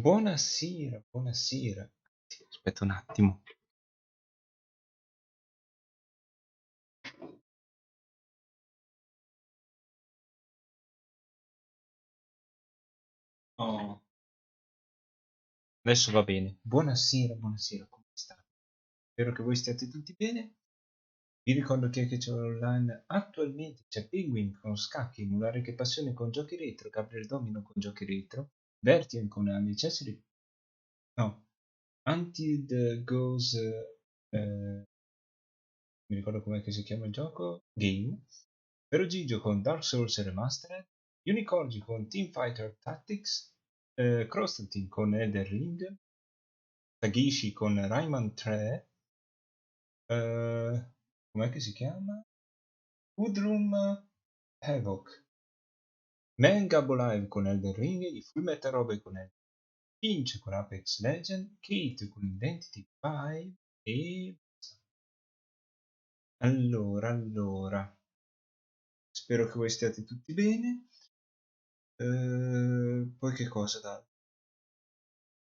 Buonasera, buonasera. Sì, aspetta un attimo. Oh, adesso va bene. Buonasera, buonasera, come state? Spero che voi stiate tutti bene. Vi ricordo che c'è online attualmente c'è Penguin con scacchi, Mulare che passione con giochi retro, Gabriel Domino con giochi retro, Vertian con Necessary, no, Until the Goes, mi ricordo com'è che si chiama il gioco, Game, Perugigio con Dark Souls Remastered, Unicorgi con Team Fighter Tactics, Constantine con Elden Ring, Tagishi con Rayman 3, com'è che si chiama? Hoodroom Havoc, Mangabo Live con Elden Ring, i Fullmetal Robe con Elden Ring, Finch con Apex Legend, Kate con Identity 5 e... Allora, spero che voi stiate tutti bene. Poi che cosa da...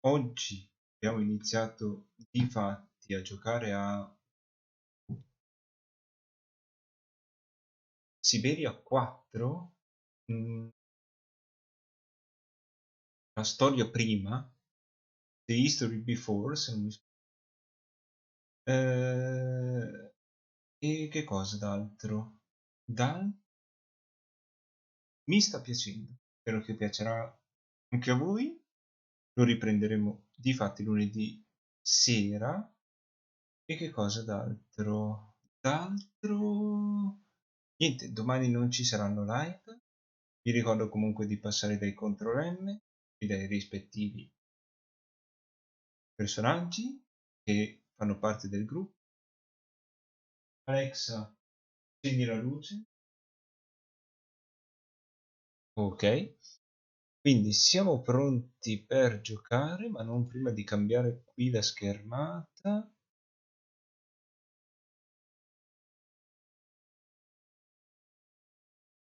Oggi abbiamo iniziato difatti a giocare a Siberia 4, la storia prima, The History Before, se non mi sbaglio. E che cosa d'altro? Dal Mi sta piacendo, spero che piacerà anche a voi. Lo riprenderemo difatti lunedì sera. E che cosa d'altro? D'altro... Niente, domani non ci saranno live. Vi ricordo comunque di passare dai CTRL-M e dai rispettivi personaggi che fanno parte del gruppo. Alexa, accendi la luce. Ok. Quindi siamo pronti per giocare, ma non prima di cambiare qui la schermata.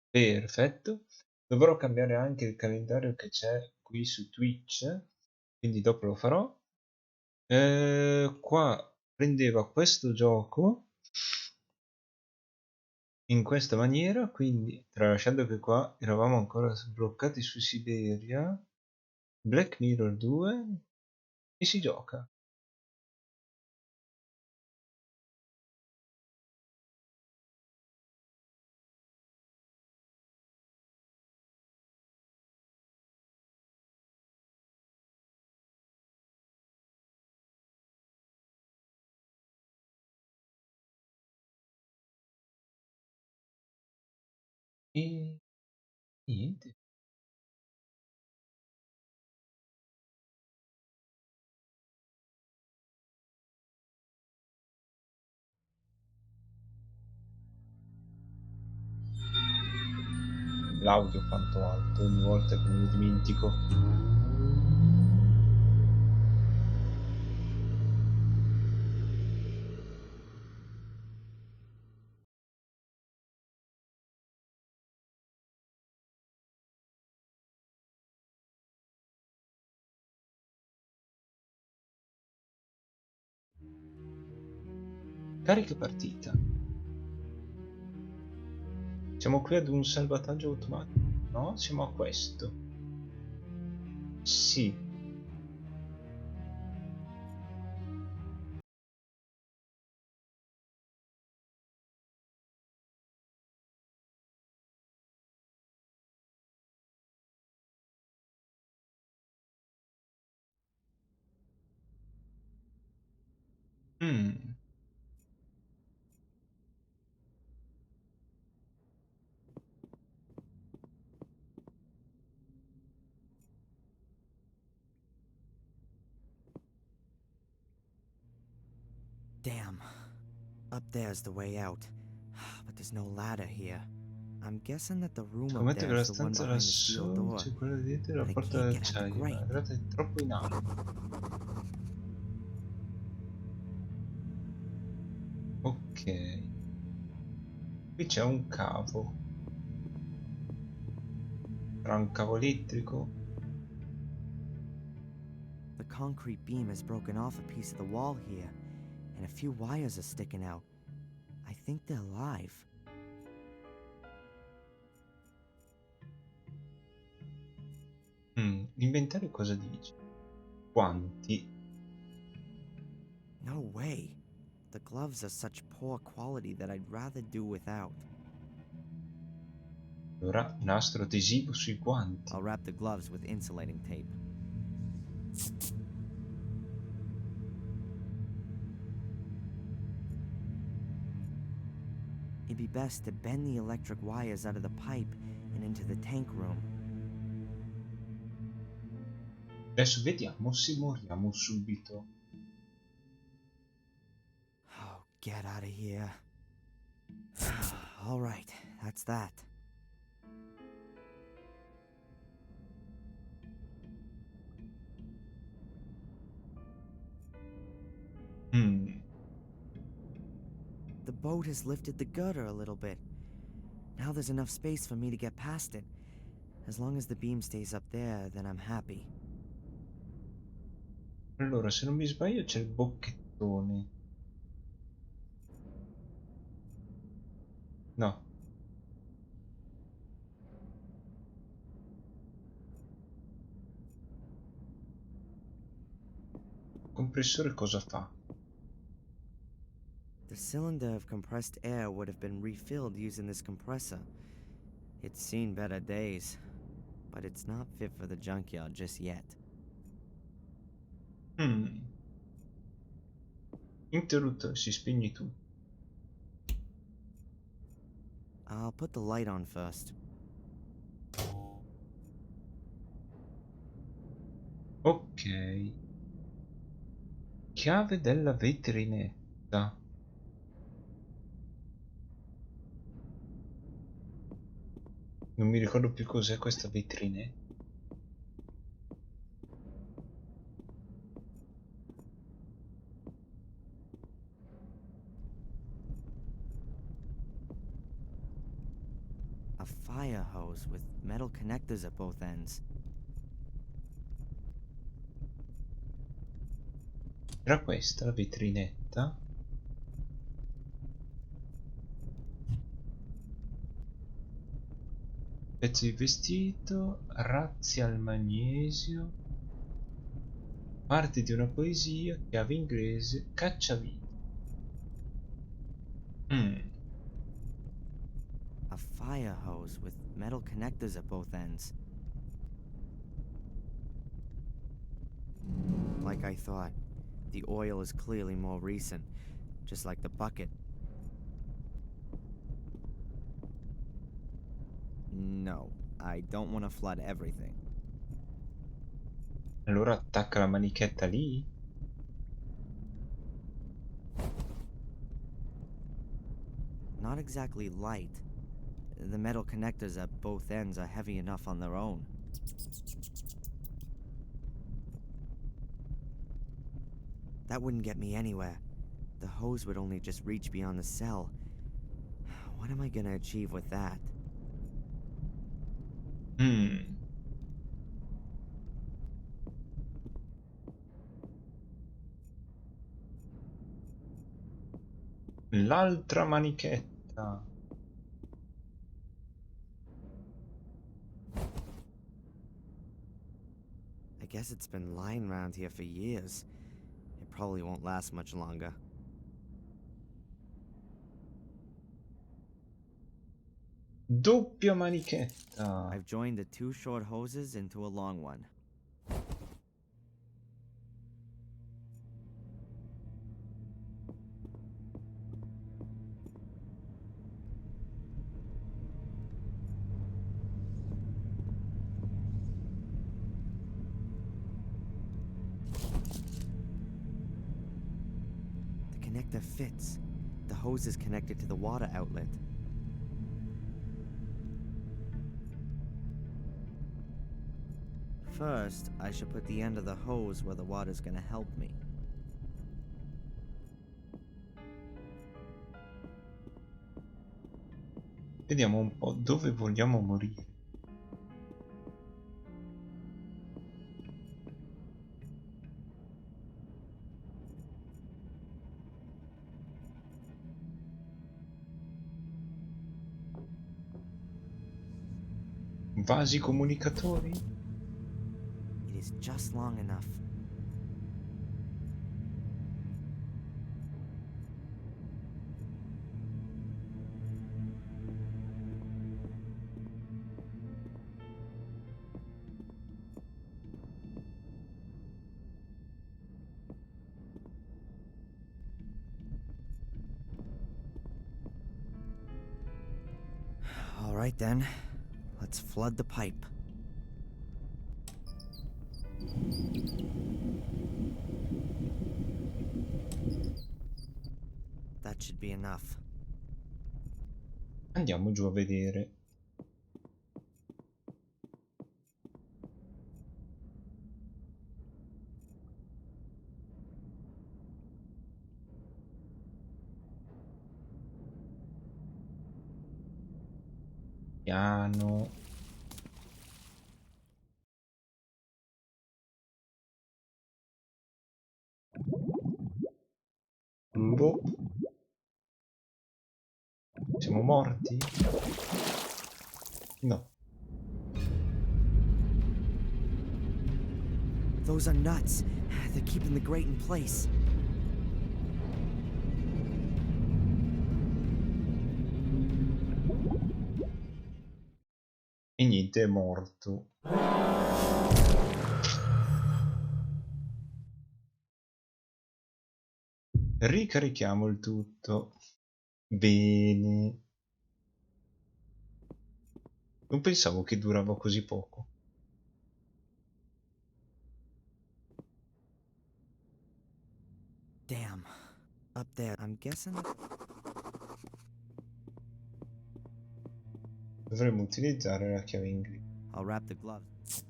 Perfetto. Dovrò cambiare anche il calendario che c'è qui su Twitch, quindi dopo lo farò. Qua prendeva questo gioco in questa maniera, quindi tralasciando che qua eravamo ancora bloccati su Siberia, Black Mirror 2 e si gioca. E niente. L'audio quanto alto ogni volta che me ne dimentico. Carica partita. Siamo qui ad un salvataggio automatico. No, siamo a questo. Sì. Mm. Damn. Up there's the way out. But there's no ladder here. I'm guessing that the room up Scommetto che there la is the one stanza behind the steel lassù door. c'è quella dietro la But I porta can't get at the d'acciaio, ma la grate. grata è troppo in alto. Ok. Qui c'è un cavo. Sarà un cavo elettrico? The concrete beam has broken off a piece of the wall here, and a few wires are sticking out. I think they're live. L'inventario cosa dice? Quanti? No way. The gloves are such poor quality that I'd rather do without. Allora, nastro adesivo sui guanti. I'll wrap the gloves with insulating tape. It'd be best to bend the electric wires out of the pipe and into the tank room. Adesso vediamo se moriamo subito. Oh, get out of here. All right, that's that. The boat has lifted the gutter a little bit. Now there's enough space for me to get past it. As long as the beam stays up there, then I'm happy. Allora, se non mi sbaglio c'è il bocchettone. No. Compressore cosa fa? The cylinder of compressed air would have been refilled using this compressor. It's seen better days, but it's not fit for the junkyard just yet. Interruttore, si spegne tutto. I'll put the light on first. Ok. Chiave della vetrinetta. Non mi ricordo più cos'è questa vetrinetta. A fire hose with metal connectors at both ends. Era questa la vetrinetta? Pezzo di vestito, razzi al magnesio, parte di una poesia, chiave inglese, cacciavite. A fire hose with metal connectors at both ends. Like I thought, the oil is clearly more recent, just like the bucket. No, I don't want to flood everything. Allora attacca la manichetta lì? Not exactly light. The metal connectors at both ends are heavy enough on their own. That wouldn't get me anywhere. The hose would only just reach beyond the cell. What am I gonna achieve with that? L'altra manichetta. I guess it's been lying around here for years. It probably won't last much longer. Doppia manichetta. I've joined the two short hoses into a long one. The connector fits. The hose is connected to the water outlet. First, I should put the end of the hose where the water's gonna help me. Vediamo un po' dove vogliamo morire. Vasi comunicatori? It is just long enough. All right then, let's flood the pipe. That should be enough. Andiamo giù a vedere. Piano. Boh. Siamo morti? No. Those are nuts. They're keeping the grate in place. E niente, è morto. Ricarichiamo il tutto. Bene. Non pensavo che durava così poco. Damn. Up there, I'm guessing. Dovremmo utilizzare la chiave inglese. I'll wrap the gloves.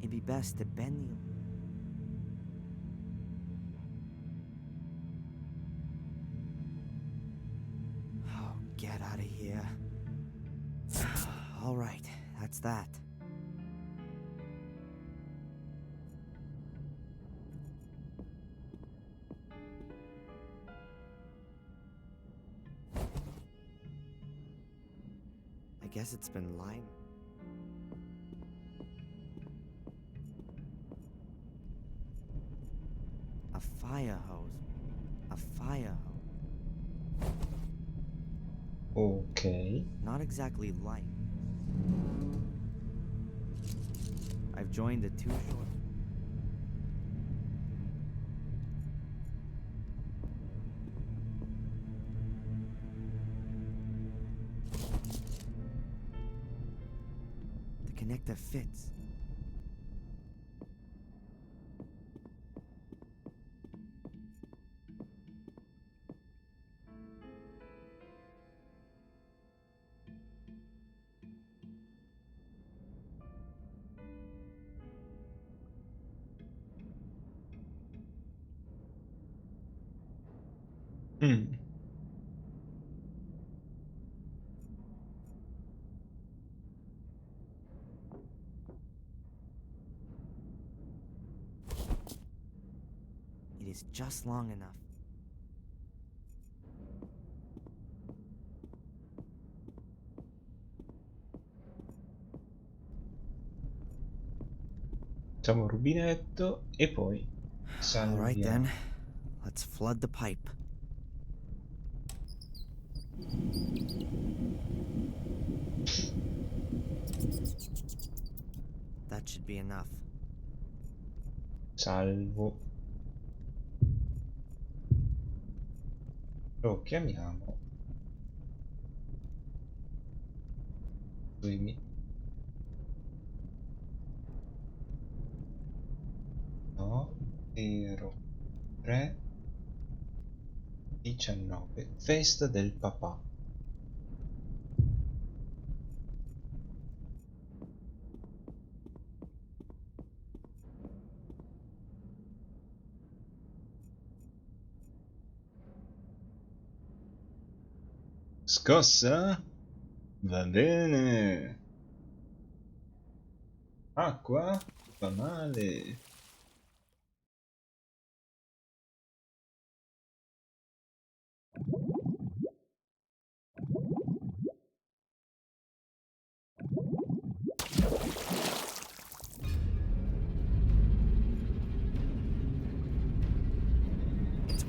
It'd be best to bend the. Oh, get out of here. All right, that's that. I guess it's been lying. A fire hose. A fire hose. Ok. Not exactly light. I've joined the two short. The connector fits. Mm. It is just long enough. Facciamo un rubinetto e poi All right then, salviamo. let's flood the pipe. That should be enough. Salvo. Lo chiamiamo. Scusami. No. 0319. Festa del papà. Scossa? Va bene. Acqua? Va male.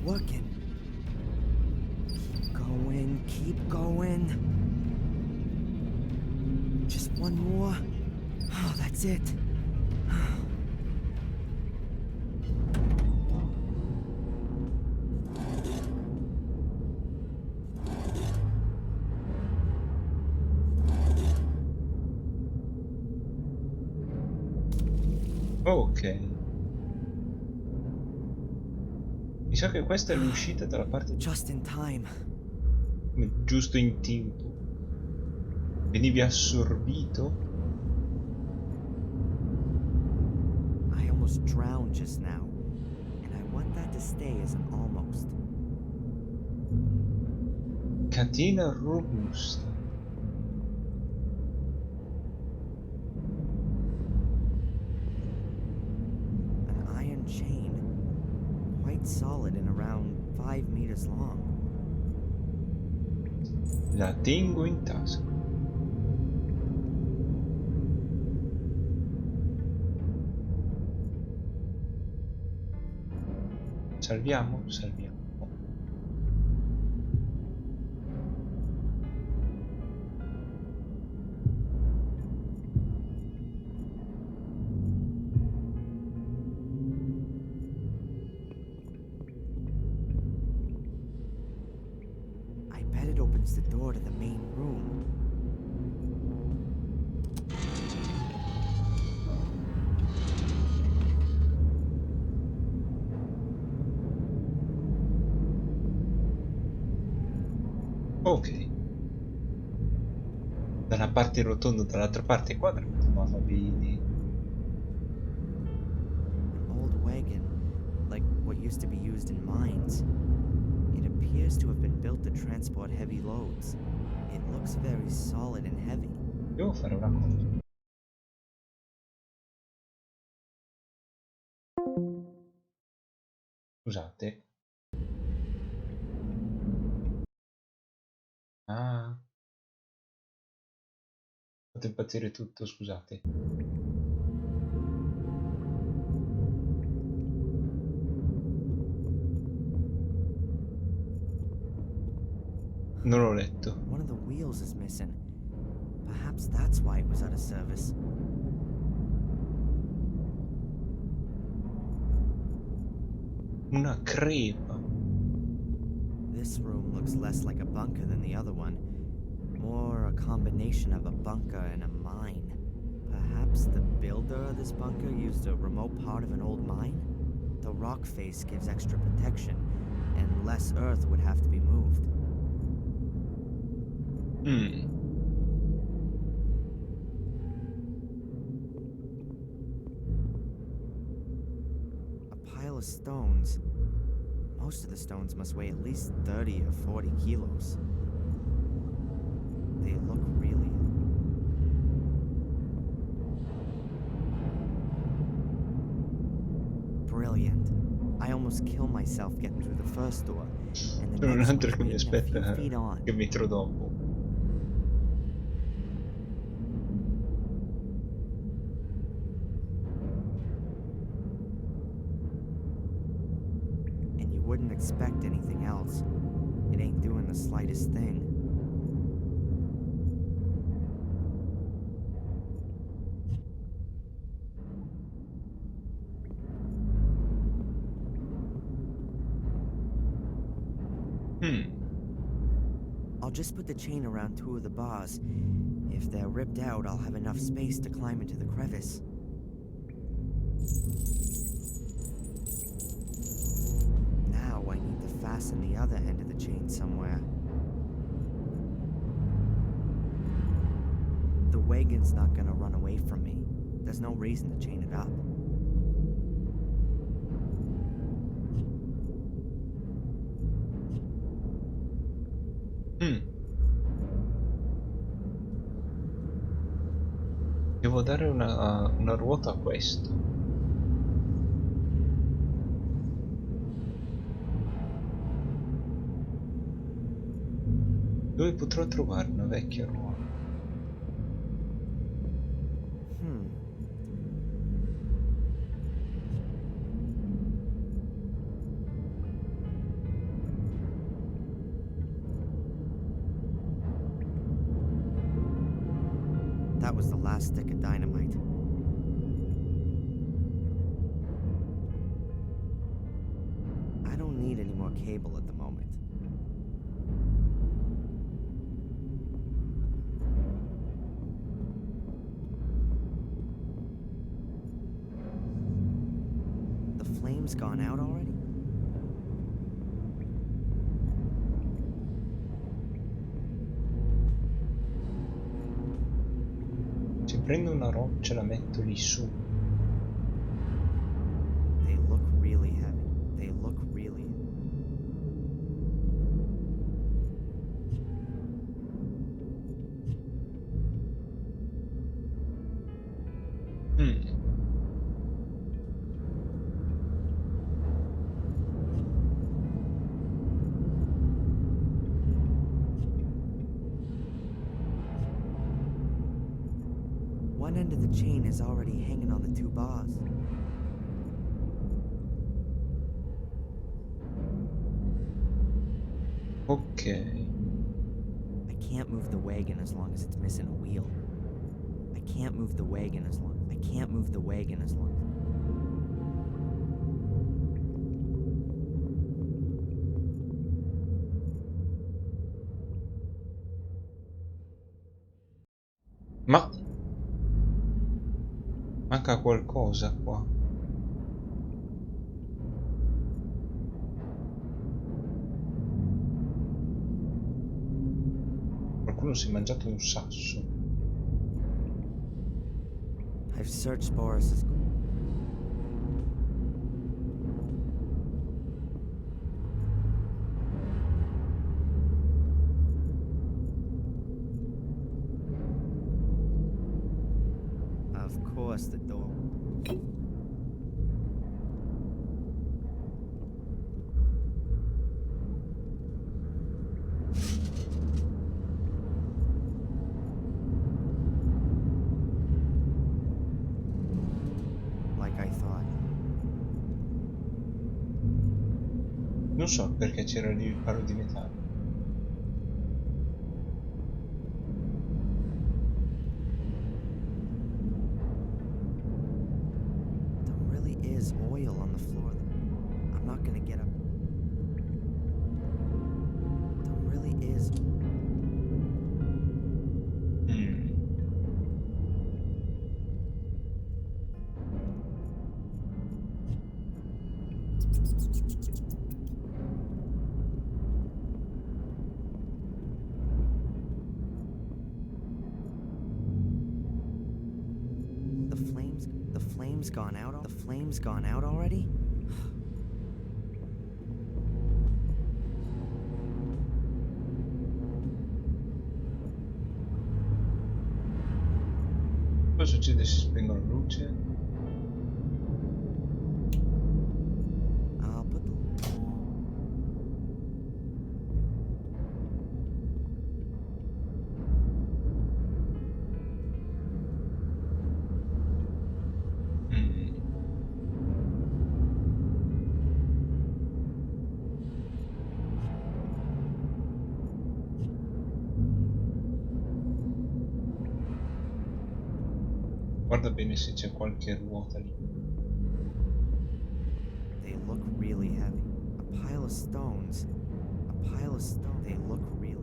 working. Keep going, keep going. Just one more. Oh, that's it. Ok. Mi sa che questa è l'uscita dalla parte Just in time. giusto in tempo. Venivi assorbito? I almost drowned just now, and I want that to stay as an almost. Catena robusta. An iron chain, quite solid and around 5 meters long. La tengo in tasca. Salviamo? Salviamo. I bet it opens the door to the main room. Ok. Da una parte rotondo, dall'altra parte quadrato, ma va bene. An old wagon, like what used to be used in mines. It appears to have been built to transport heavy loads. It looks very solid and heavy. Devo fare una cosa. Scusate. Ah, fate impazzire tutto, scusate. Non l'ho letto. One of the wheels is missing. Perhaps that's why it was out of service. Una crepa. This room looks less like a bunker than the other one. More a combination of a bunker and a mine. Perhaps the builder of this bunker used a remote part of an old mine? The rock face gives extra protection, and less earth would have to be moved. Mm. A pile of stones. Most of the stones must weigh at least 30 or 40 kilos. They look really. Brilliant. I almost killed myself getting through the first door, and the C'è un next altro one's che mi waiting a few aspetta feet on. che metro dopo. And you wouldn't expect anything else. It ain't doing the slightest thing. Mm. I'll just put the chain around two of the bars. If they're ripped out, I'll have enough space to climb into the crevice. Now I need to fasten the other end of the chain somewhere. The wagon's not gonna run away from me. There's no reason to chain it up. Mm. Devo dare una ruota a questo. Dove potrò trovare una vecchia ruota? Hmm. that was the last stick of dynamite. I don't need any more cable at the moment. The flame's gone out already? Se prendo una roccia e la metto lì su. They look really heavy. They look really... Mm. One end of the chain is already hanging on the two bars. Ok. I can't move the wagon as long as it's missing a wheel. I can't move the wagon as long... I can't move the wagon as long... Ma manca qualcosa qua. Qualcuno si è mangiato un sasso. I've searched Boris's... Of course, the door... Like I thought. Non so perché c'era lì il palo di metallo. There really is oil on the floor. I'm not gonna get up. There really is... Mm. The flame's gone out. The flame's gone out already? Cosa succede se spengo la luce? I'll put the... Mm. Guarda bene se c'è qualche ruota lì. They look really heavy. A pile of stones. A pile of stones. They look really...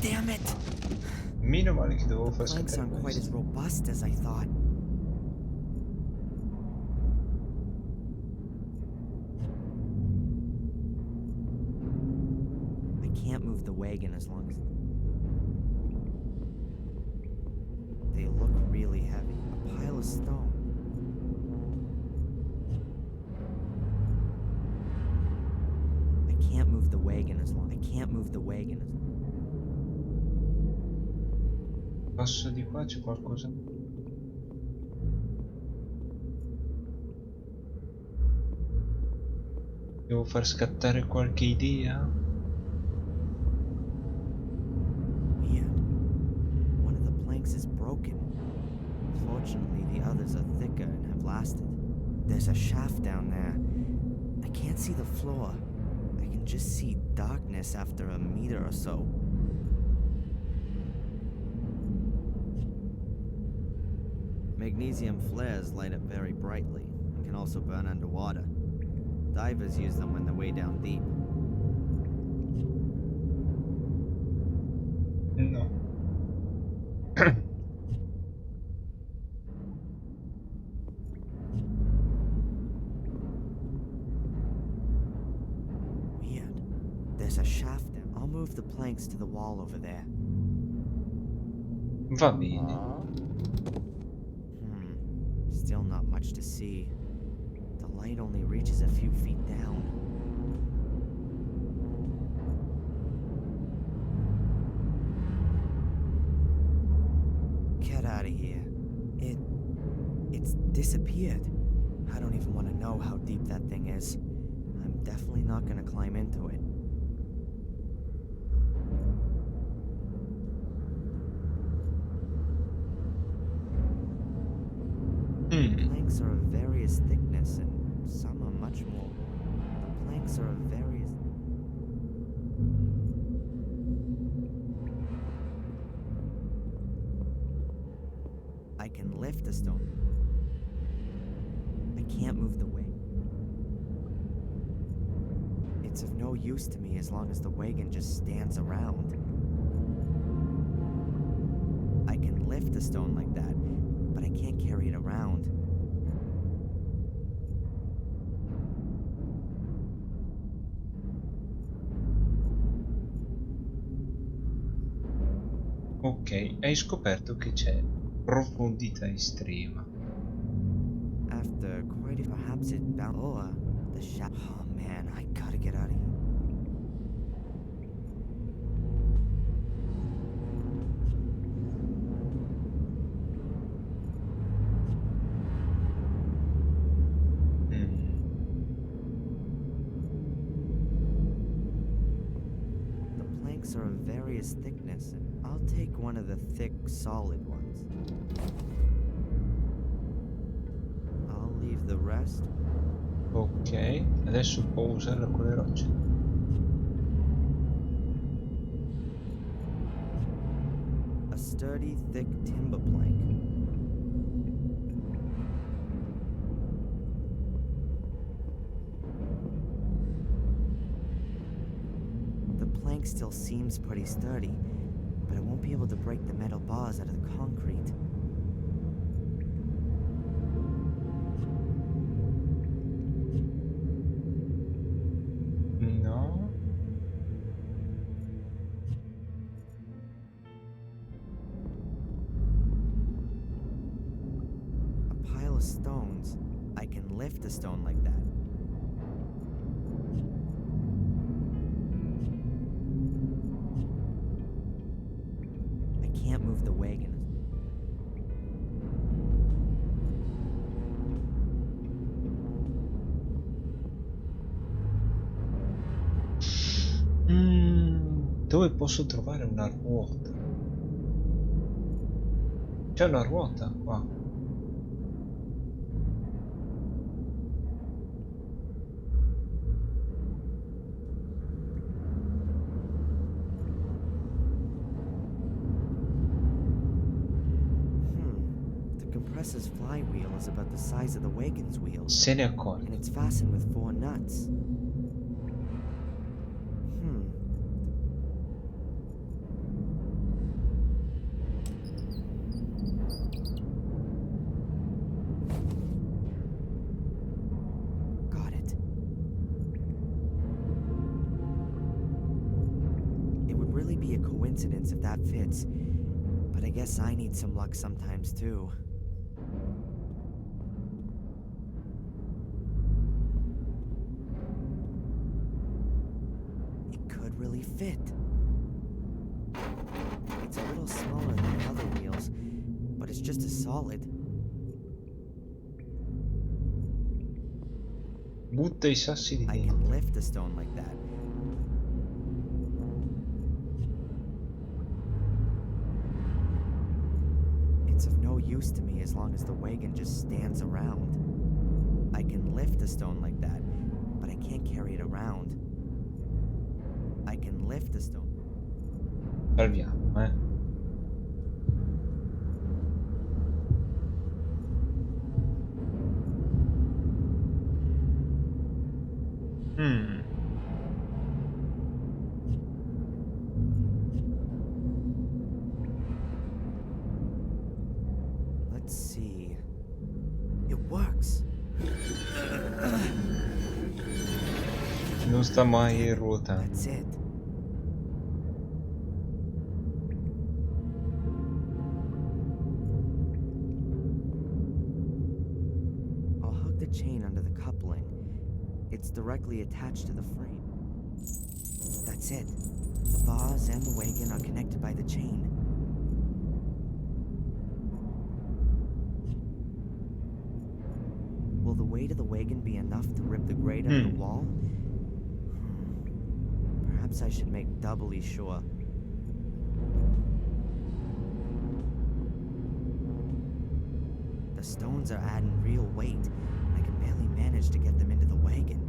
Damn it! Meno male che dovevo The far planks scattare aren't quite as questo. robust as I thought. I can't move the wagon as long as... They look really heavy. A pile of stone. I can't move the wagon as long... I can't move the wagon as... Passo di qua, c'è qualcosa? Devo far scattare qualche idea? Weird. One of the planks is broken. Fortunately, the the others are thicker and have lasted. There's a shaft down there. I can't see the floor. I can just see darkness after a meter or so. Magnesium flares light up very brightly and can also burn underwater. Divers use them when they're way down deep. No. Weird. There's a shaft there. I'll move the planks to the wall over there. Va bene. Still not much to see. The light only reaches a few feet down. Get out of here. It's disappeared. I don't even want to know how deep that thing is. I'm definitely not gonna climb into it. The planks are of various thickness and some are much more. The planks are of various... I can lift a stone. I can't move the weight. It's of no use to me as long as the wagon just stands around. I can lift a stone like that, but I can't carry it around. Ok, hai scoperto che c'è profondità estrema. After quite a... Perhaps it bound... Oh, the shaft... Oh man, I gotta get out of here. The planks are of various thickness, and I'll take one of the thick, solid ones. I'll leave the rest. Ok, adesso può usare quelle rocce. A sturdy, thick timber plank. The plank still seems pretty sturdy, but I won't be able to break the metal bars out of the concrete. No. A pile of stones. I can lift a stone like that. I can't move the wagon. Dove posso trovare una ruota? C'è una ruota qua. The compressor's flywheel is about the size of the wagon's wheels, Se ne accorge. and it's fastened with 4 nuts. Got it. It would really be a coincidence if that fits, but I guess I need some luck sometimes too. It could really fit. It's a little smaller than the other wheels, but it's just as solid. Butta i sassi di I dentro. can lift a stone like that. It's of no use to me as long as the wagon just stands around. I can lift a stone like that, but I can't carry it around. I can lift a stone. Salviamo, eh. Mm. Let's see. It works. Non sta mai Damn it, ruotando. that's it. I'll hook the chain under the coupling. It's directly attached to the frame. That's it. The bars and the wagon are connected by the chain. Will the weight of the wagon be enough to rip the grate out of the wall? Perhaps I should make doubly sure. The stones are adding real weight, and I can barely manage to get them into the wagon.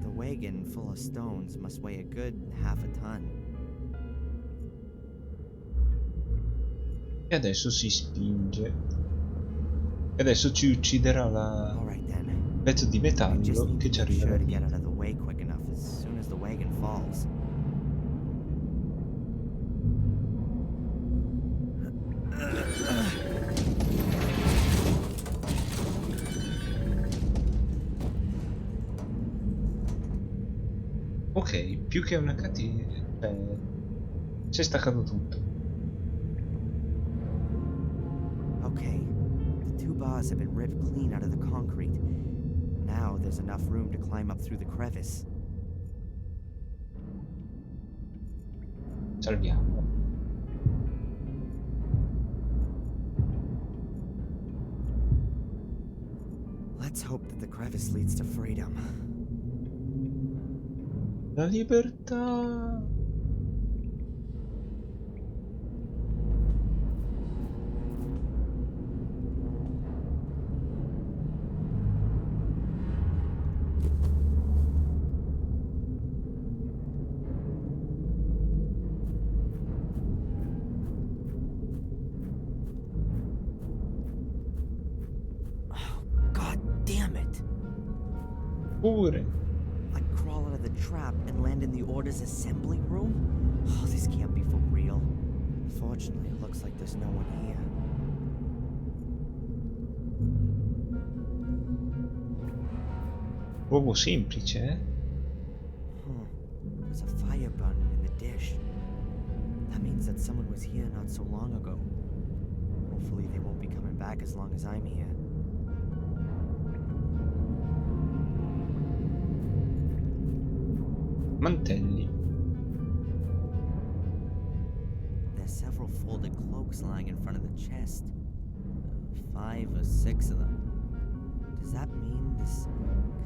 The wagon full of stones must weigh a good half a ton. E adesso si spinge. E adesso ci ucciderà All right then. il pezzo di I just metallo need che to ci make arriva da sure to get out dietro. of the way quick enough as soon as the wagon falls. Ok, più che una catena, cioè, si è staccato tutto. Okay, the two bars have been ripped clean out of the concrete. Now there's enough room to climb up through the crevice. Salviamo. Let's hope that the crevice leads to freedom. La libertà! Oh, God damn it! Pure! I crawl out of the trap and land in the Order's assembly room? Oh, this can't be for real. Fortunately, it looks like there's no one here. Uovo semplice, eh? There's a fire burning in the dish. That means that someone was here not so long ago. Hopefully they won't be coming back as long as I'm here. Mantelli. There's several folded cloaks lying in front of the chest. 5 or 6 of them. Does that mean this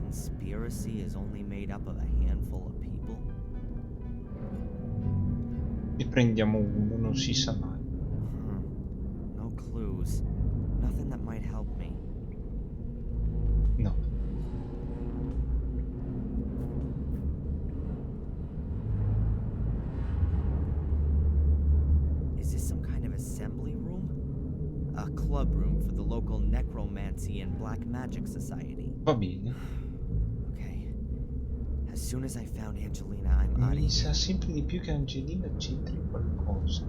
conspiracy is only made up of a handful of people? E prendiamo uno, non si sa mai. No clues. Nothing that might help me. No. Is this some kind of assembly room? A club room for the local necromancy and black magic society. Va bene. Okay. As soon as I found Angelina, I'm out of Mi here. sa sempre di più che Angelina c'entri qualcosa.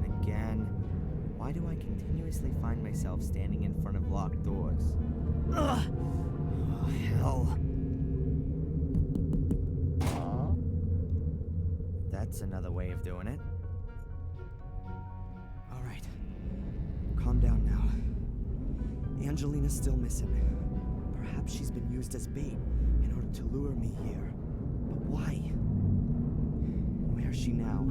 Not again. Why do I continuously find myself standing in front of locked doors? Ugh! Oh, hell. That's another way of doing it. All right. Calm down now. Angelina's still missing. Perhaps she's been used as bait in order to lure me here. But why? Where is she now?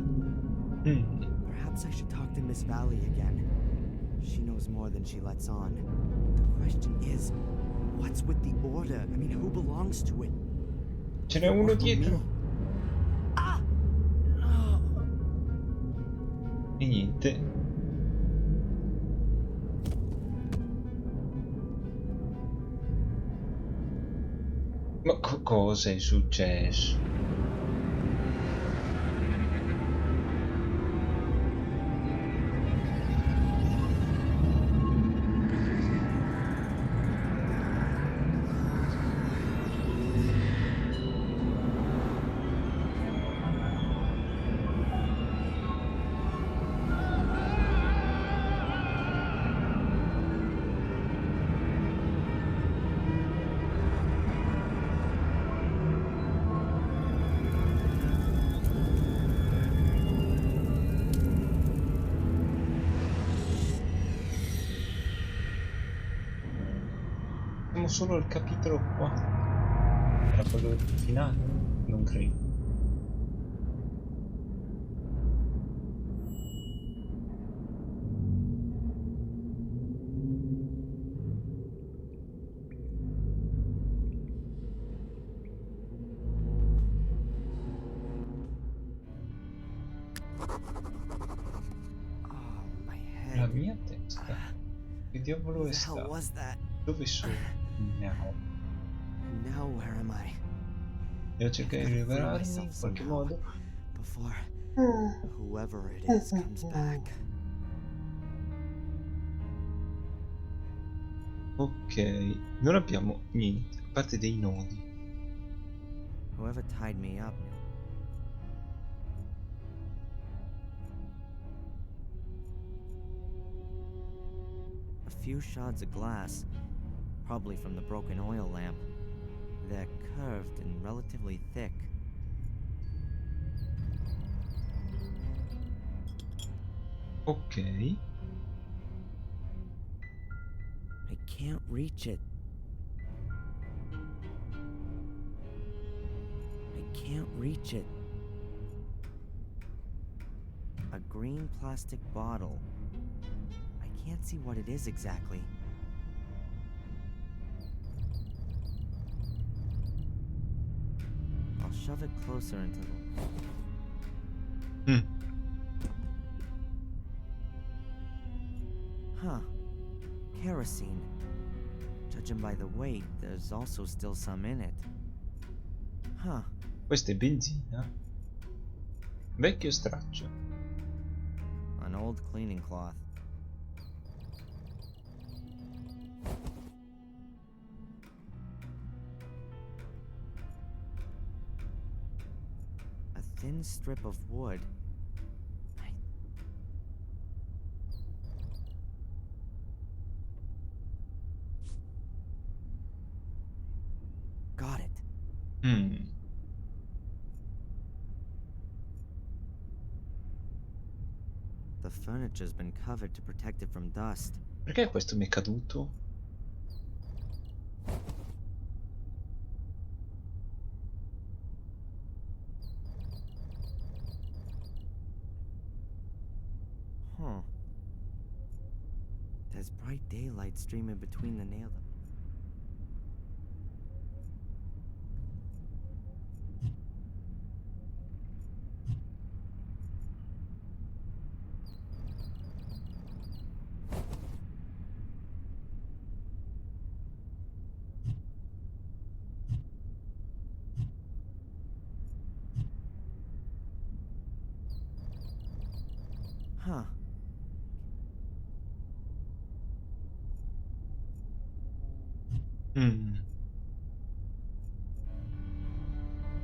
Perhaps I should talk to Miss Valley again. She knows more than she lets on. The question is, what's with the order? I mean, who belongs to it? Ce n'è uno dietro. Ah! E niente. Ma cosa è successo? Siamo solo al capitolo 4. Era quello finale? Non credo. Oh, my La head. mia testa. Che diavolo Who è the hell stato? was that? Dove sono? No. And now where am I? Devo cercare di Gotta free liberarmi myself in qualche somehow modo. before whoever it is comes back. Ok, non abbiamo niente, a parte dei nodi. Whoever tied me up. A few shards of glass, probably from the broken oil lamp. They're curved and relatively thick. Ok. I can't reach it. I can't reach it. A green plastic bottle. I can't see what it is exactly. I'll shove it closer until Mm. Huh. Kerosene. Judging by the weight, there's also still some in it. Huh. Questa è benzina. Vecchio straccio. An old cleaning cloth. A thin strip of wood. Got it. Mm. The furniture's been covered to protect it from dust. Perché questo mi è caduto? Huh. There's bright daylight streaming between the nails. Huh. Mm.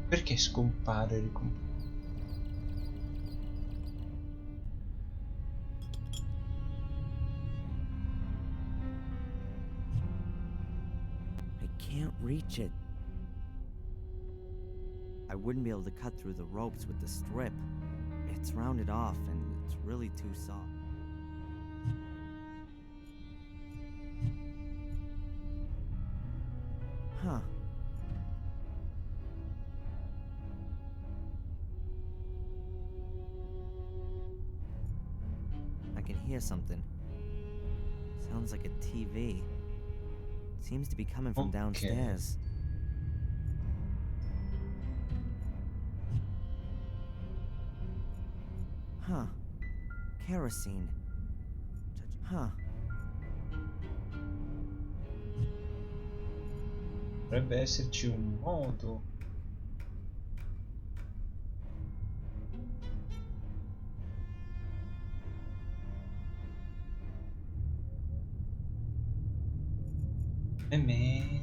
Perché scompare e ricompare? I can't reach it. I wouldn't be able to cut through the ropes with the strip. It's rounded off and it's really too soft. hear something. Sounds like a TV. Seems to be coming from Ok. downstairs. Huh. Kerosene. Huh. Dovrebbe esserci un modo. E me.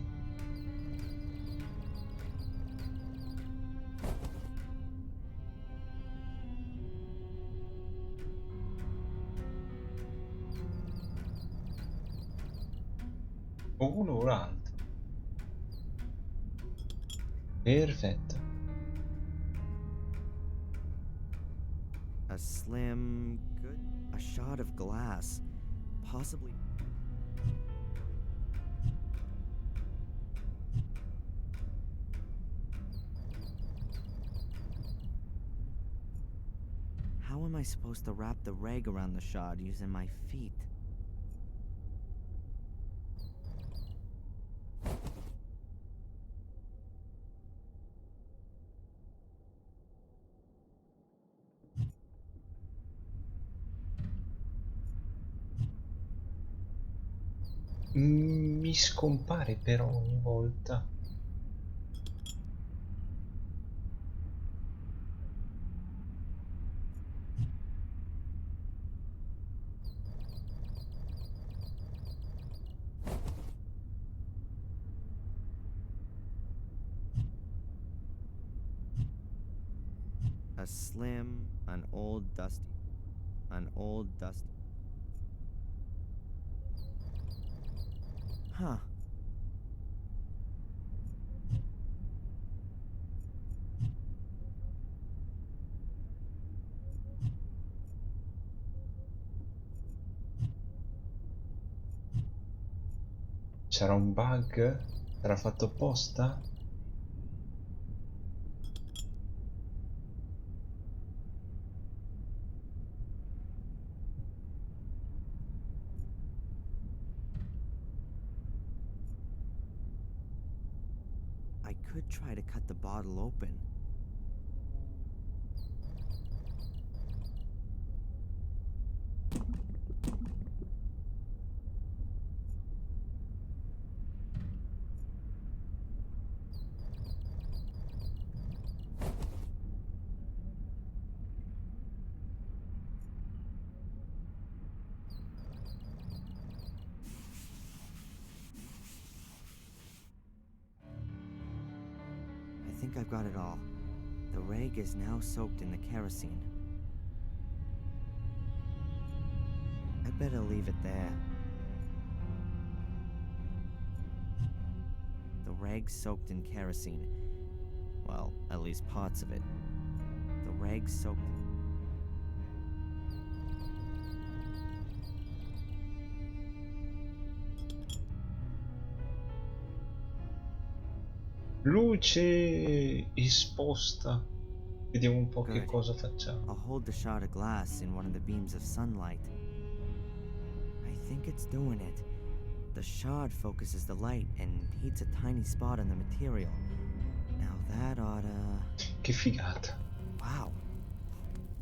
O uno o l'altro. Perfetto. A slim, good. A shard of glass. Possibly. How am I supposed to wrap the rag around the shard using my feet? Mi scompare però ogni volta. A slim, an old dusty. Huh. Sarà un bug? Sarà fatto apposta? I could try to cut the bottle open. I think I've got it all. The rag is now soaked in the kerosene. I better leave it there. The rag soaked in kerosene. Well, at least parts of it. The rag soaked. Luce esposta. Vediamo un po' che Good. cosa facciamo. I'll hold the shard of glass in one of the beams of sunlight. I think it's doing it. The shard focuses the light and heats a tiny spot on the material. Now that oughta... Che figata. Wow.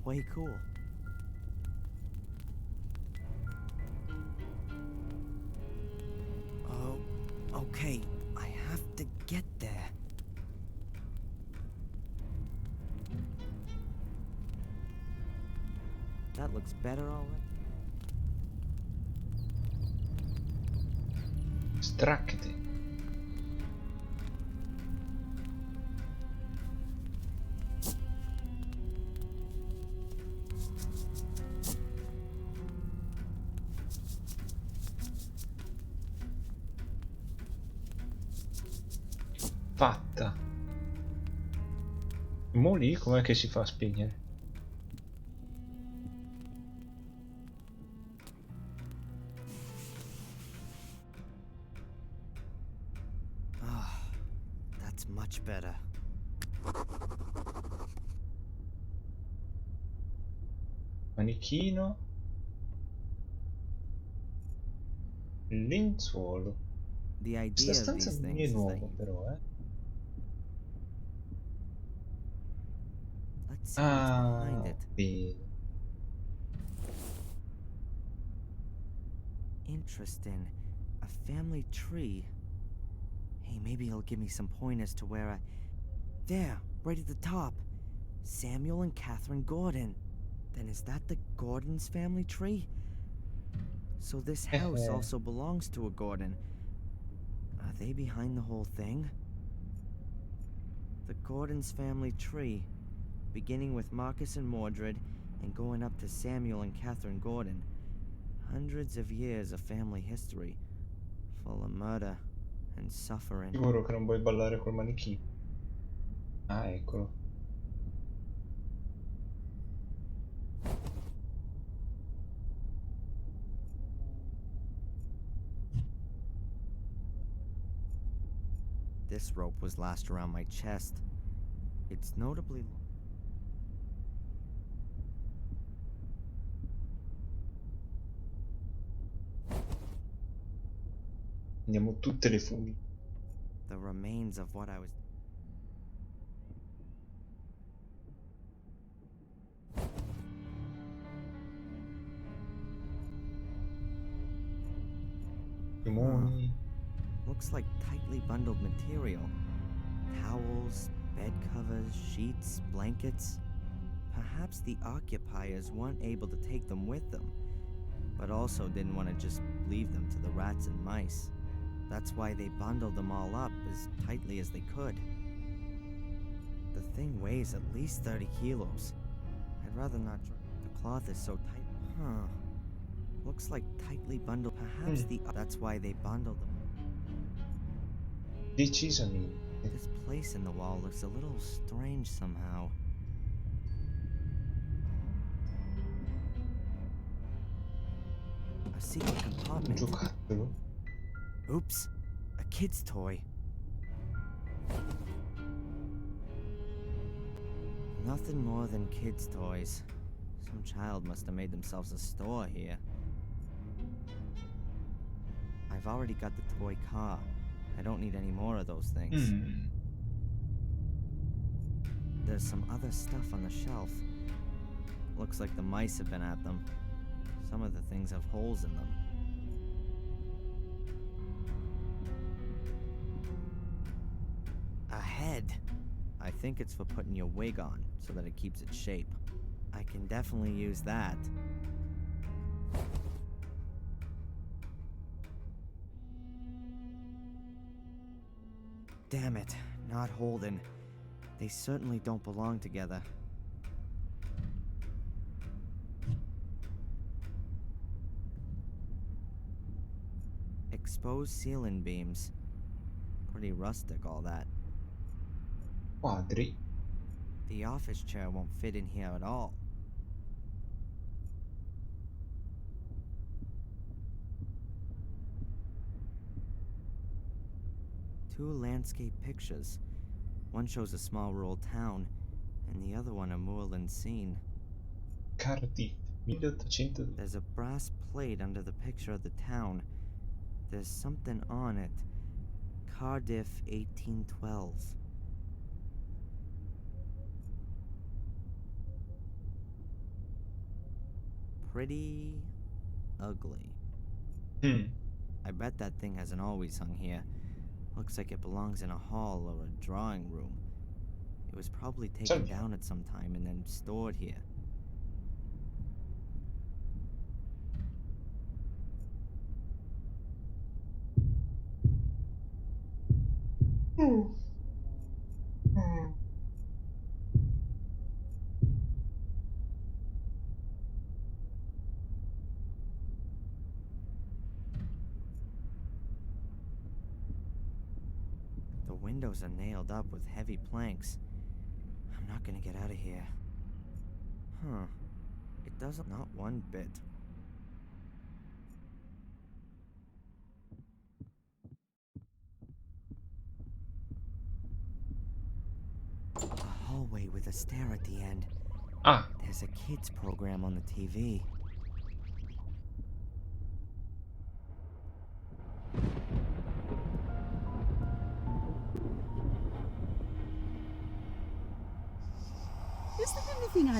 Way cool. Oh, okay. I have to get there. That looks better already. Stracchete. Fatta. Mo lì com'è che si fa a spegnere? Ah, that's much better. Manichino. Lenzuolo. The Questa idea of stanza these non mi è things is that nuova you. però, eh. Let's see what's behind Ah, it. bene. Interesting. A family tree. Hey, maybe he'll give me some pointers to where I. There, right at the top. Samuel and Catherine Gordon. Then is that the Gordon's family tree? So this house Eh. also belongs to a Gordon. Are they behind the whole thing? The Gordon's family tree, beginning with Marcus and Mordred and going up to Samuel and Catherine Gordon. Hundreds of years of family history, full of murder and suffering. Sicuro che non vuoi ballare col manichino. Ah, eccolo. This rope was lashed around my chest. It's notably. Andiamo tutte le fumi. The remains of what I was. Huh. Limoni. Looks like tightly bundled material. Towels, bed covers, sheets, blankets. Perhaps the occupiers weren't able to take them with them, but also didn't want to just leave them to the rats and mice. That's why they bundled them all up as tightly as they could. The thing weighs at least 30 kilos. I'd rather not. The cloth is so tight. Huh. Looks like tightly bundled. Perhaps the. That's why they bundled them. Decisamente. This place in the wall looks a little strange somehow. A secret Un compartment. giocattolo? Oops. A kid's toy. Nothing more than kids' toys. Some child must have made themselves a store here. I've already got the toy car. I don't need any more of those things. Mm. There's some other stuff on the shelf. Looks like the mice have been at them. Some of the things have holes in them. A head. I think it's for putting your wig on so that it keeps its shape. I can definitely use that. Damn it, not Holden. They certainly don't belong together. Exposed ceiling beams. Pretty rustic, all that. Quadri. The office chair won't fit in here at all. Two landscape pictures. One shows a small rural town, and the other one a moorland scene. Cardiff. 1800. There's a brass plate under the picture of the town. There's something on it. Cardiff 1812. Pretty ugly. Hmm. I bet that thing hasn't always hung here. Looks like it belongs in a hall or a drawing room. It was probably taken Salviamo. down at some time and then stored here. Mm. Mm. The windows are nailed up with heavy planks. I'm not gonna get out of here. Huh. It doesn't. Not one bit. A hallway with a stair at the end. Ah, There's a kids program on the TV.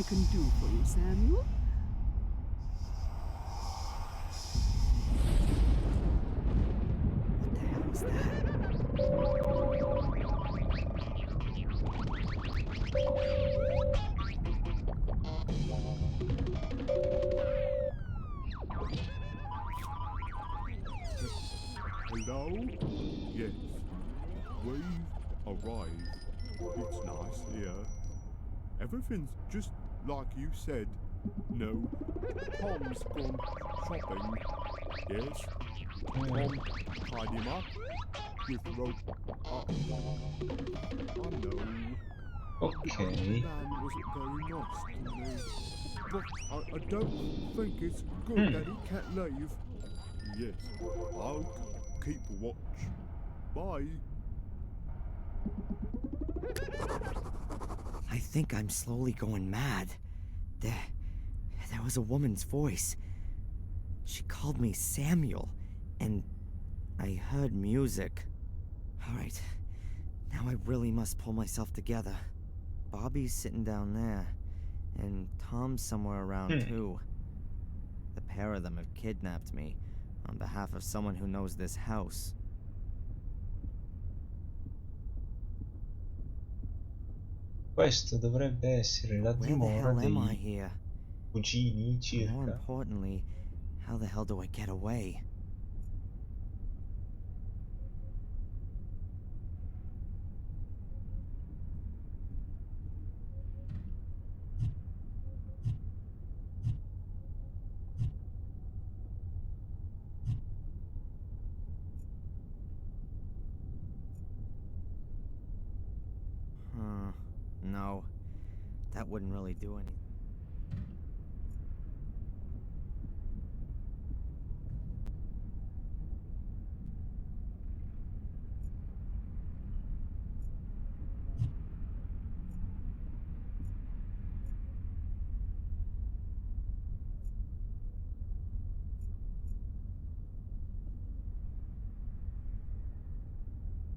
I can do for you, Samuel? What the hell is that? Hello? Yes. We've arrived. It's nice here. Everything's just like you said. No. Tom's gone shopping. Yes. Tom tied him up with rope. I know. Ok. Man wasn't very nice to me. But I don't think it's good that he can't leave. Yes, I'll keep watch. Bye. I think I'm slowly going mad. There was a woman's voice. She called me Samuel, and I heard music. All right, now I really must pull myself together. Bobby's sitting down there, and Tom's somewhere around too. The pair of them have kidnapped me on behalf of someone who knows this house. Questo dovrebbe essere la Where the dimora hell am I dei here? cugini And more circa. importantly, how the hell do I get away? No. That wouldn't really do anything.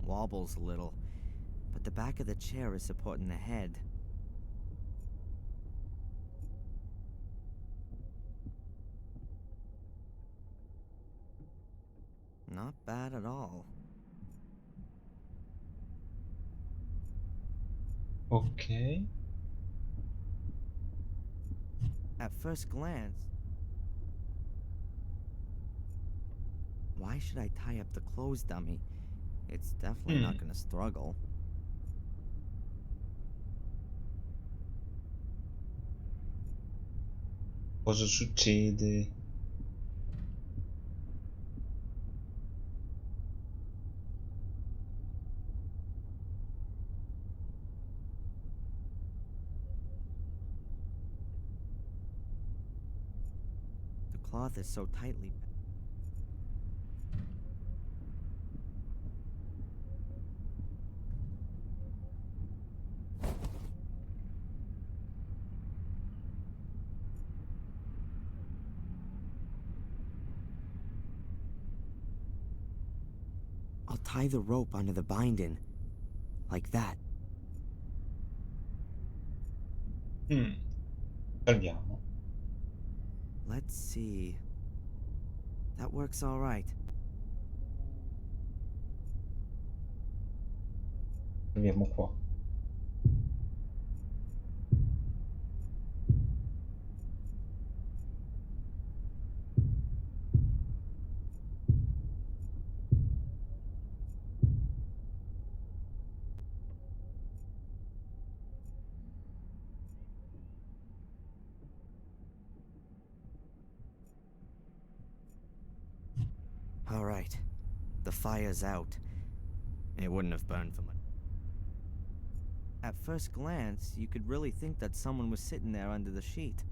Wobbles a little, but the back of the chair is supporting the head. Not bad at all. Ok. At first glance, why should I tie up the clothes dummy? It's definitely not gonna struggle. Cosa succede? The cloth is so tightly. I'll tie the rope onto the binding. Like that. Calmiamo. Let's see. That works all right. Calmiamo qua. All right. The fire's out. It wouldn't have burned for much. At first glance, you could really think that someone was sitting there under the sheet.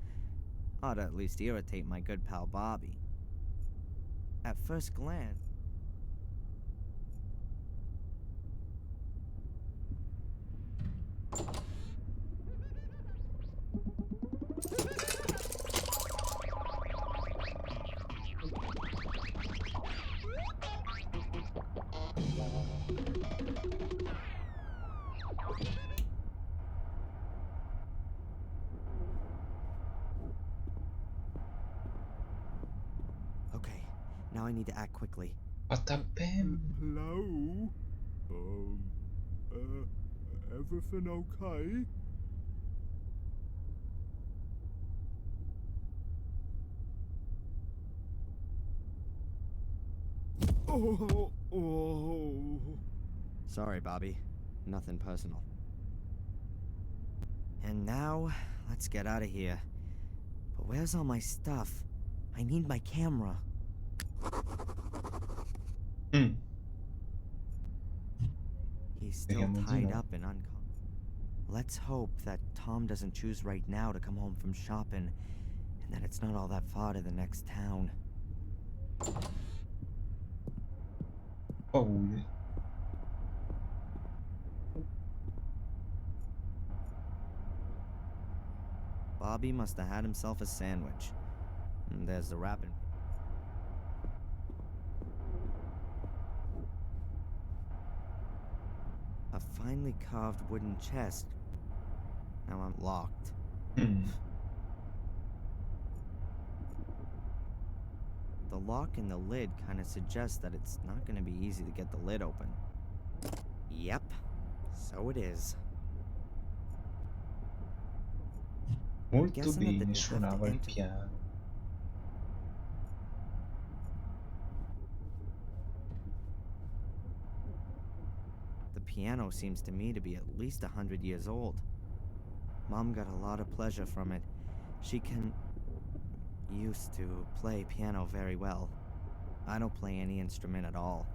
Ought to at least irritate my good pal Bobby. At first glance... Now I need to act quickly. Fatta bene. Hello? Everything okay? Oh. Sorry, Bobby. Nothing personal. And now, let's get out of here. But where's all my stuff? I need my camera. Mm. He's still Speriamo di tied no. up and unconscious. Let's hope that Tom doesn't choose right now to come home from shopping, and that it's not all that far to the next town. Paure. Bobby must have had himself a sandwich. And there's the wrapping. A finely carved wooden chest. Now I'm locked. Mm. The lock in the lid kind of suggests that it's not going to be easy to get the lid open. Yep, so it is. Molto guessing that bene they have to suonava il enter- piano. The piano seems to me to be at least 100 years old. Mom got a lot of pleasure from it. She used to play piano very well. I don't play any instrument at all.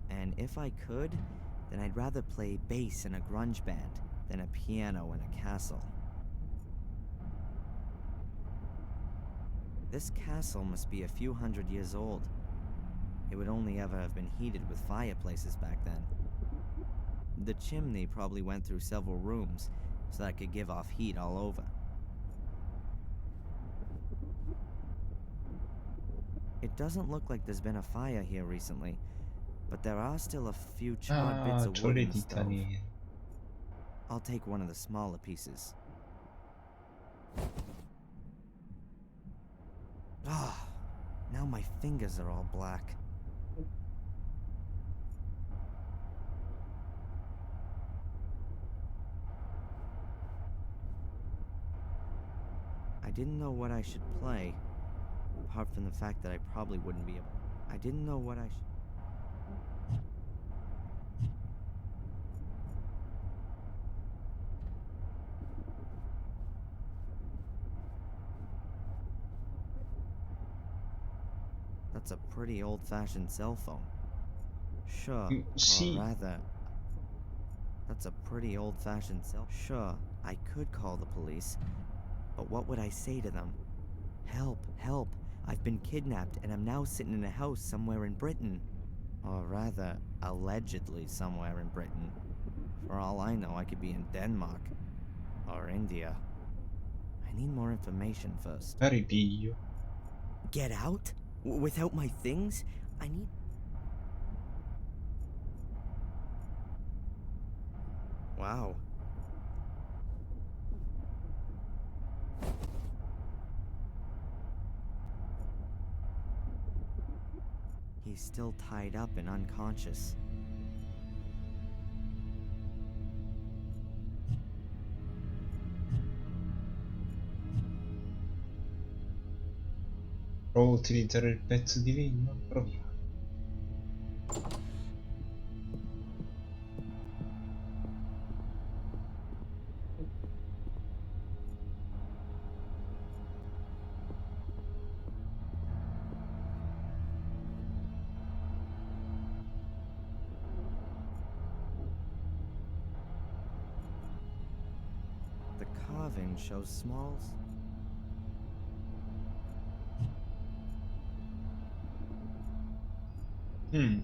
And if I could, then I'd rather play bass in a grunge band than a piano in a castle. This castle must be a few hundred years old. It would only ever have been heated with fireplaces back then. The chimney probably went through several rooms, so that it could give off heat all over. It doesn't look like there's been a fire here recently, but there are still a few charred bits Ah, of c'ho wood le in the dita stove. nere. I'll take one of the smaller pieces. Ah, now my fingers are all black. I didn't know what I should play, apart from the fact that I probably wouldn't be able. I didn't know what I should. That's a pretty old-fashioned cell phone. Sure, or Sì, rather, that's a pretty old-fashioned cell. Sure, I could call the police, but what would I say to them? Help, help, I've been kidnapped and I'm now sitting in a house somewhere in Britain. Or rather, allegedly somewhere in Britain. For all I know, I could be in Denmark. Or India. I need more information first. ripiglio. Get out? Without my things? I need... Wow. He's still tied up and unconscious. Provo a utilizzare il pezzo di legno? Proviamo. The carving shows smalls. Mm.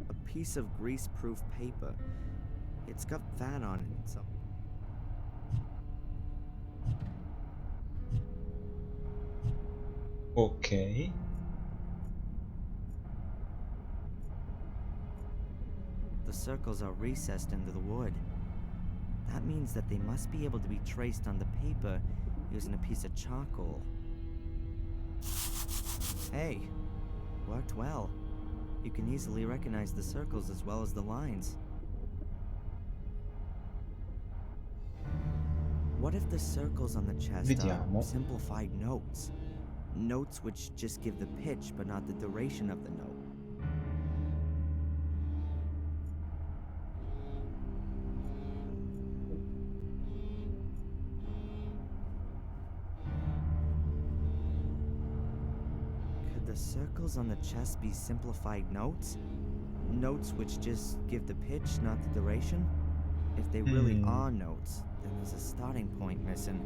A piece of grease-proof paper. It's got fat on it, so... Ok. The circles are recessed into the wood. That means that they must be able to be traced on the paper using a piece of charcoal. Hey, worked well. You can easily recognize the circles as well as the lines. What if the circles on the chest Vediamo. are simplified notes? Notes which just give the pitch but not the duration of the note. Could the circles on the chest be simplified notes? Notes which just give the pitch, not the duration? If they really are notes, then there's a starting point missing.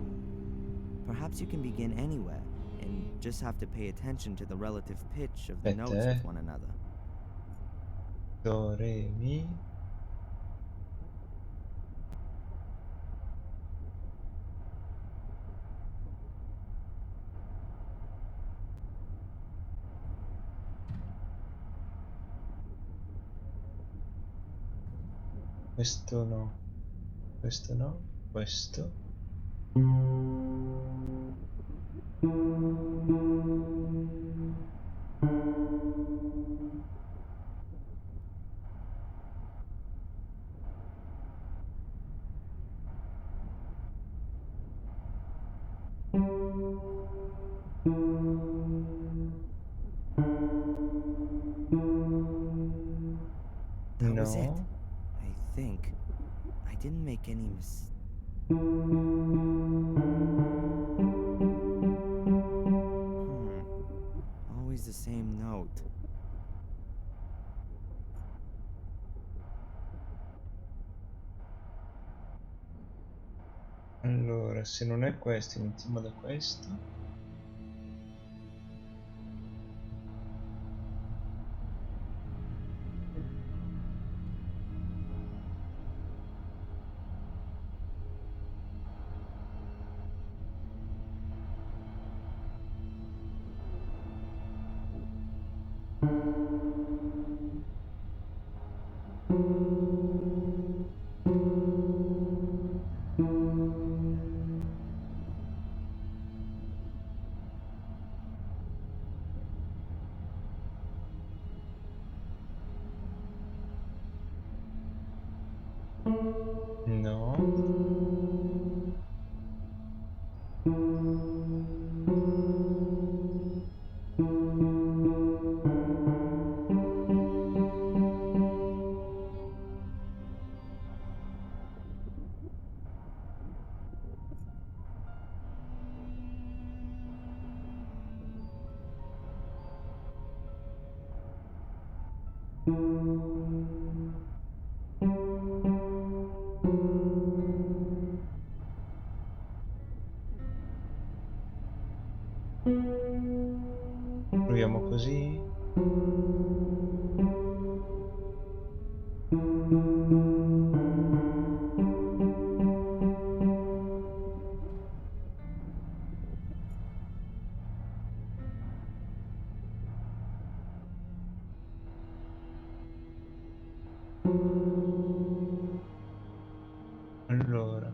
Perhaps you can begin anywhere, and just have to pay attention to the relative pitch of the notes with one another. Do, re, mi. Questo no. Questo no. Questo. That was it. No. I think. I didn't make any Always the same note. Allora, se non è questo, iniziamo da questo. No. Proviamo così. Allora.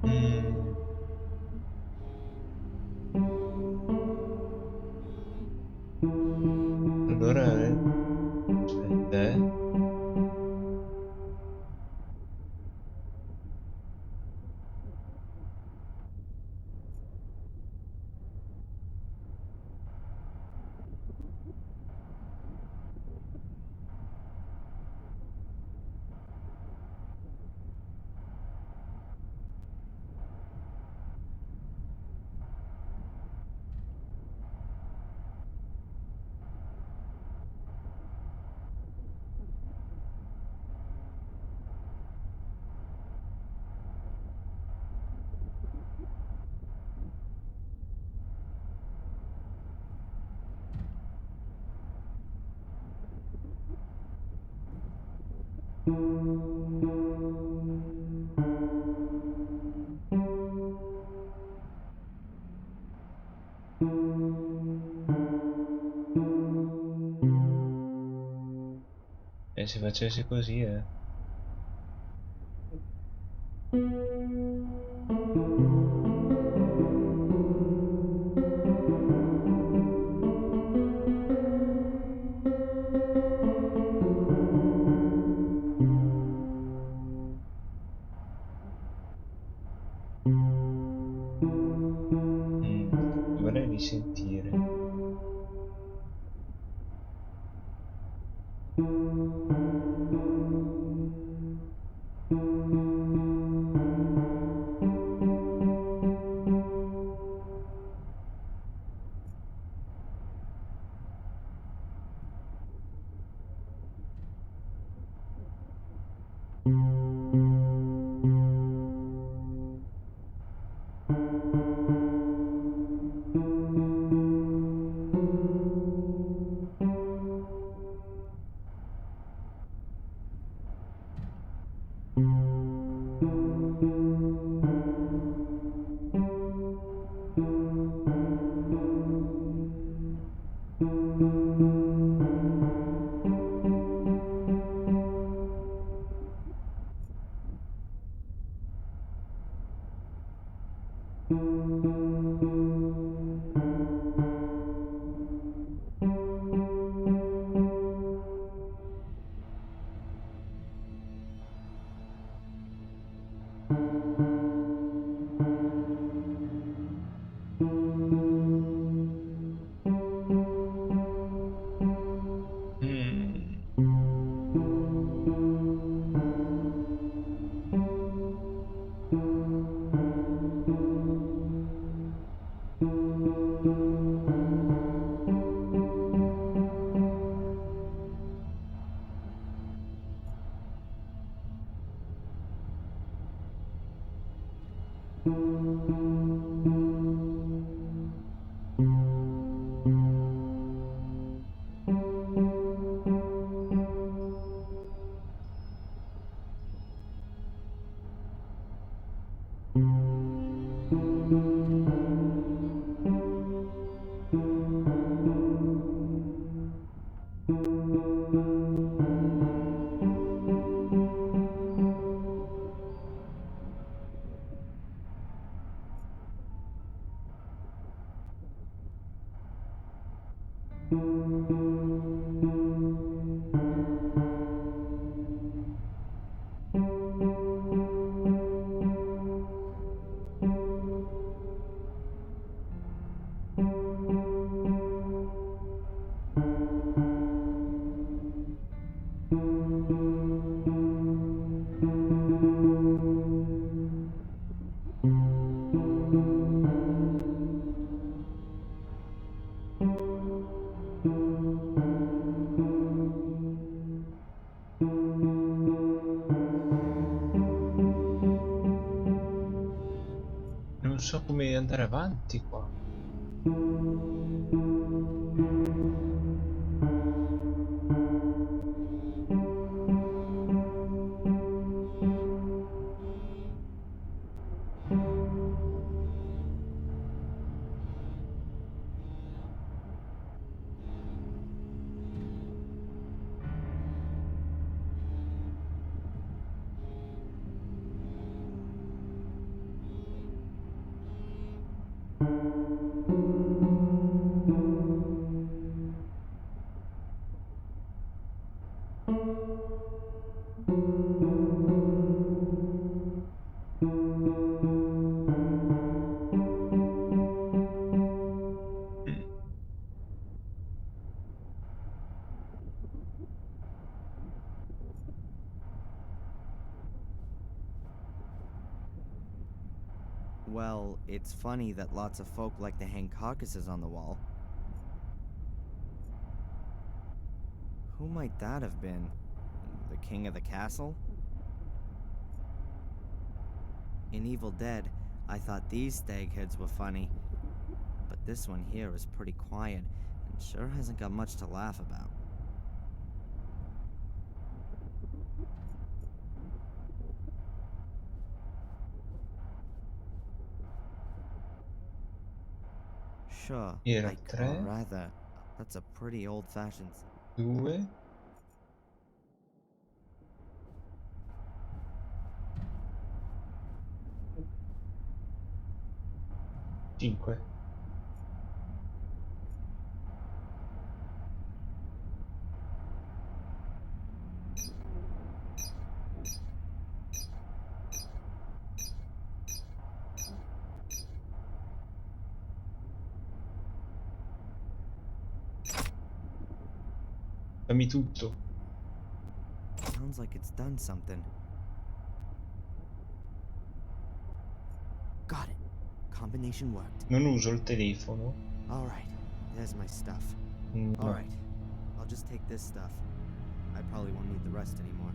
Mm. Allora, aspetta. E se facessi così, Vorrei risentire. Mm. Non so come andare avanti qua. Mm. Well, it's funny that lots of folk like to hang carcasses on the wall. Who might that have been? The king of the castle? In Evil Dead, I thought these stagheads were funny. But this one here is pretty quiet and sure hasn't got much to laugh about. Sure. Era Like, 3, or rather, that's a pretty old-fashioned. 2, 5. Fammi tutto. Sounds like it's done something. Got it. Combination worked. Non uso il telefono. All right. There's my stuff. No. All right. I'll just take this stuff. I probably won't need the rest anymore.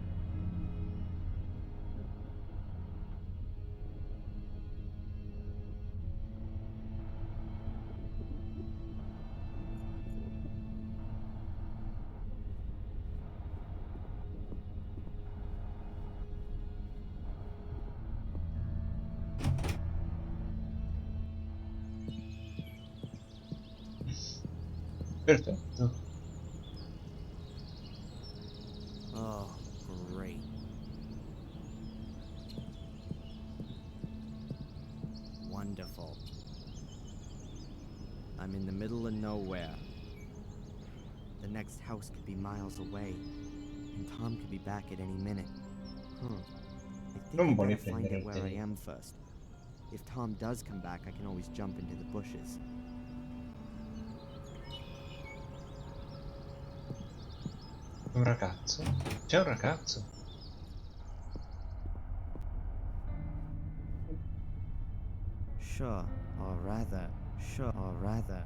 Perfetto. Oh, great. Wonderful. I'm in the middle of nowhere. The next house could be miles away, and Tom could be back at any minute. I think Non I vuole better find prendere out il where I telefono. am first. If Tom does come back, I can always jump into the bushes. Un ragazzo? C'è un ragazzo? Sure, or rather, sure, or rather.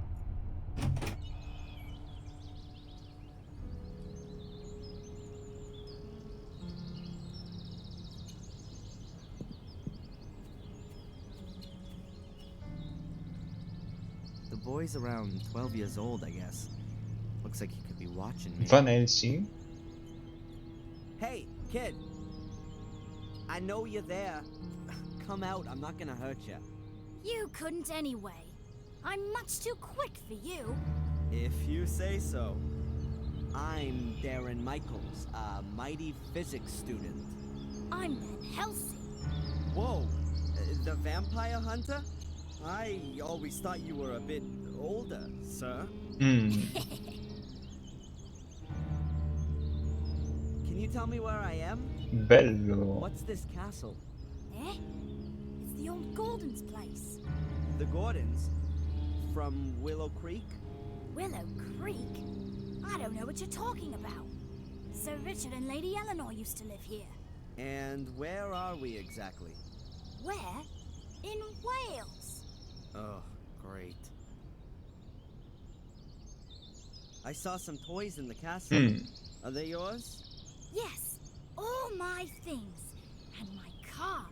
The boy's around 12 years old, I guess. Looks like he could be watching me. Van Helsing? Hey, kid! I know you're there. Come out, I'm not gonna hurt you. You couldn't anyway. I'm much too quick for you. If you say so. I'm Darren Michaels, a mighty physics student. I'm Van Helsing. Whoa! The vampire hunter? I always thought you were a bit older, sir. Can you tell me where I am? Bello. What's this castle? Eh? It's the old Gordon's place. The Gordons? From Willow Creek? Willow Creek? I don't know what you're talking about. Sir Richard and Lady Eleanor used to live here. And where are we exactly? Where? In Wales. Oh, great. I saw some toys in the castle. Are they yours? Yes, all my things. And my car.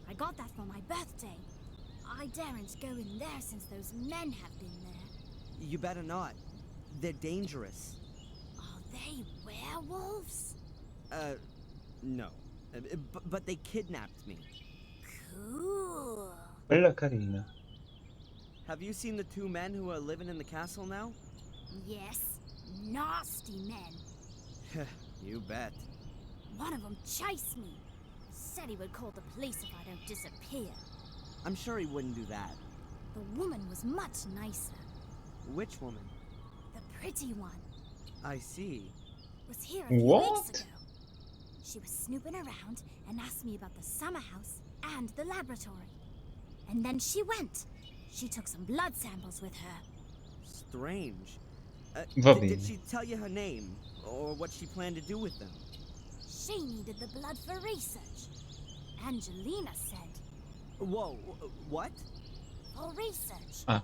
I got that for my birthday. I daren't go in there since those men have been there. You better not. They're dangerous. Are they werewolves? No. But they kidnapped me. Cool. Bella carina. Have you seen the two men who are living in the castle now? Yes, nasty men. You bet. One of them chased me. Said he would call the police if I don't disappear. I'm sure he wouldn't do that. The woman was much nicer. Which woman? The pretty one I see. was here a few What? weeks ago. She was snooping around and asked me about the summer house and the laboratory. And then she went. She took some blood samples with her. Strange. Va Did bene. she tell you her name? Or what she planned to do with them? She needed the blood for research. Angelina said, Whoa, what? for research. Ah.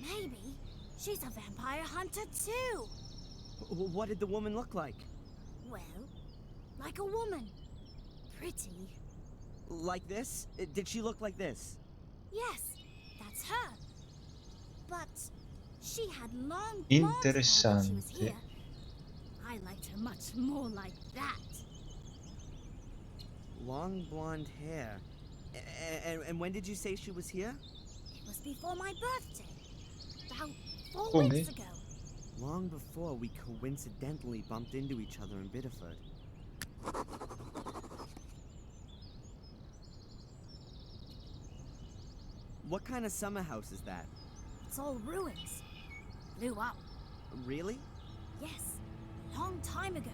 Maybe she's a vampire hunter too. What did the woman look like? Well, like a woman. Pretty. Like this? Did she look like this? Yes, that's her. But she had long blonde hair when she was Interessante. here. I liked her much more like that. Long blonde hair. And when did you say she was here? It was before my birthday. About 4 Come? weeks ago. Long before we coincidentally bumped into each other in Biddeford. What kind of summer house is that? It's all ruins. Blew up. Really? Yes, a long time ago.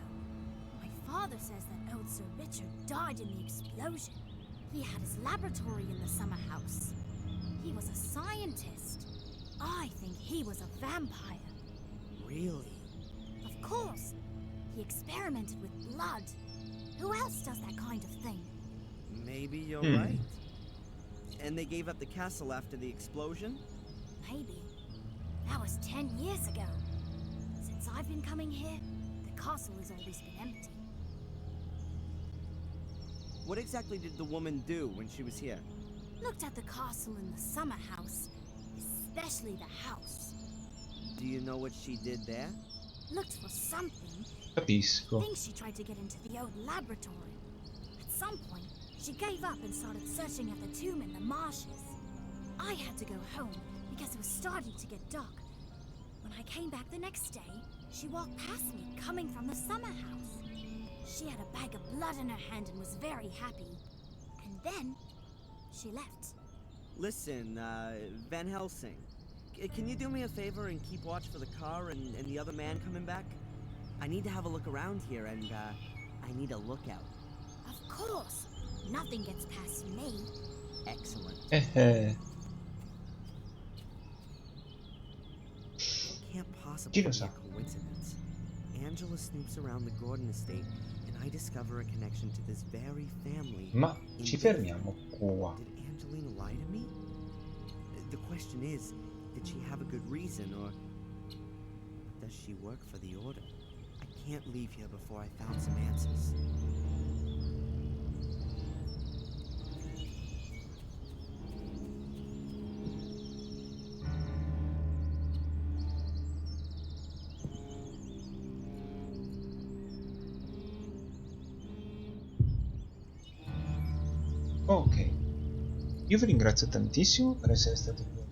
My father says that old Sir Richard died in the explosion. He had his laboratory in the summer house. He was a scientist. I think he was a vampire. Really? Of course. He experimented with blood. Who else does that kind of thing? Maybe you're Hmm. right. And they gave up the castle after the explosion? Maybe. That was 10 years ago. Since I've been coming here, the castle has always been empty. What exactly did the woman do when she was here? Looked at the castle and the summer house, especially the house. Do you know what she did there? Looked for something. Capisco. Thinks she tried to get into the old laboratory. At some point, she gave up and started searching at the tomb in the marshes. I had to go home because it was starting to get dark. When I came back the next day, she walked past me coming from the summer house. She had a bag of blood in her hand and was very happy. And then, she left. Listen, Van Helsing, can you do me a favor and keep watch for the car and the other man coming back? I need to have a look around here and, I need a lookout. Of course, nothing gets past me. Excellent. Eh. Can't possibly Chi lo be sa? a coincidence. Angela snoops around the Gordon estate and I discover a connection to this very family. Ma in ci Biddeford. fermiamo qua. Did Angelina lie to me? The question is, did she have a good reason, or does she work for the Order? I can't leave here before I found some answers. Ok, io vi ringrazio tantissimo per essere stati qui.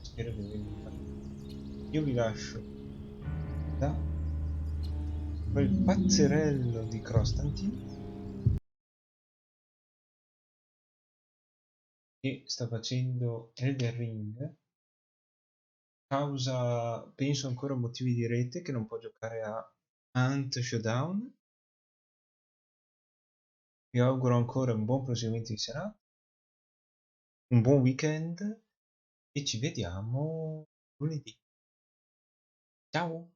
Spero di avervi fatto. Io vi lascio da quel pazzerello di Constantine che sta facendo Elden Ring causa, penso, ancora motivi di rete che non può giocare a Hunt Showdown. Vi auguro ancora un buon proseguimento di serata, un buon weekend e ci vediamo lunedì. Ciao!